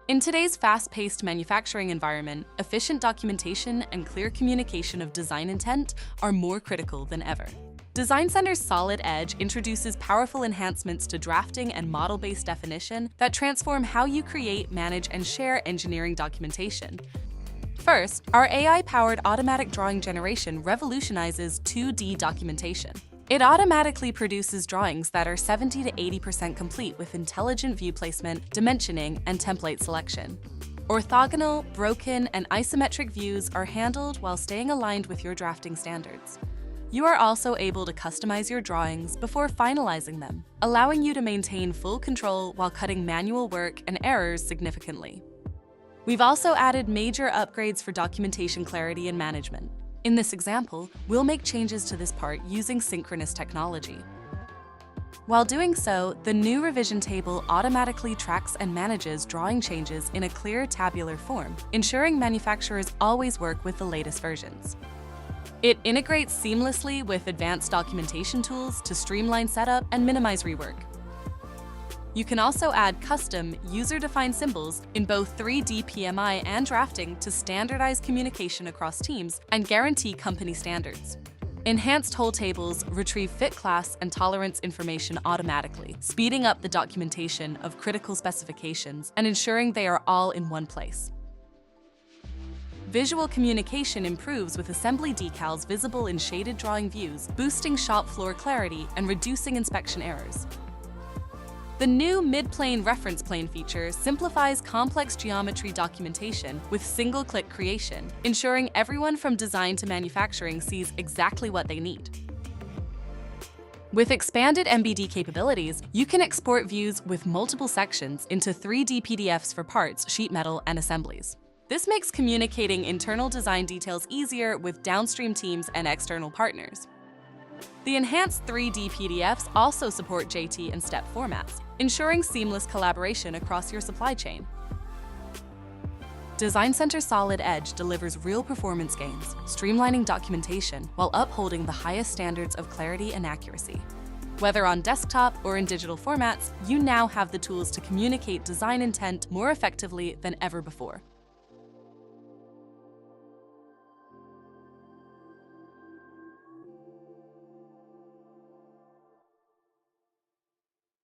In today's fast-paced manufacturing environment, efficient documentation and clear communication of design intent are more critical than ever. Designcenter's Solid Edge introduces powerful enhancements to drafting and model-based definition that transform how you create, manage, and share engineering documentation. First, our AI-powered automatic drawing generation revolutionizes 2D documentation. It automatically produces drawings that are 70 to 80% complete with intelligent view placement, dimensioning, and template selection. Orthogonal, broken, and isometric views are handled while staying aligned with your drafting standards. You are also able to customize your drawings before finalizing them, allowing you to maintain full control while cutting manual work and errors significantly. We've also added major upgrades for documentation clarity and management. In this example, we'll make changes to this part using synchronous technology. While doing so, the new revision table automatically tracks and manages drawing changes in a clear tabular form, ensuring manufacturers always work with the latest versions. It integrates seamlessly with advanced documentation tools to streamline setup and minimize rework. You can also add custom, user-defined symbols in both 3D PMI and drafting to standardize communication across teams and guarantee company standards. Enhanced whole tables retrieve fit class and tolerance information automatically, speeding up the documentation of critical specifications and ensuring they are all in one place. Visual communication improves with assembly decals visible in shaded drawing views, boosting shop floor clarity and reducing inspection errors. The new mid-plane reference plane feature simplifies complex geometry documentation with single-click creation, ensuring everyone from design to manufacturing sees exactly what they need. With expanded MBD capabilities, you can export views with multiple sections into 3D PDFs for parts, sheet metal, and assemblies. This makes communicating internal design details easier with downstream teams and external partners. The enhanced 3D PDFs also support JT and STEP formats, ensuring seamless collaboration across your supply chain. Designcenter Solid Edge delivers real performance gains, streamlining documentation while upholding the highest standards of clarity and accuracy. Whether on desktop or in digital formats, you now have the tools to communicate design intent more effectively than ever before.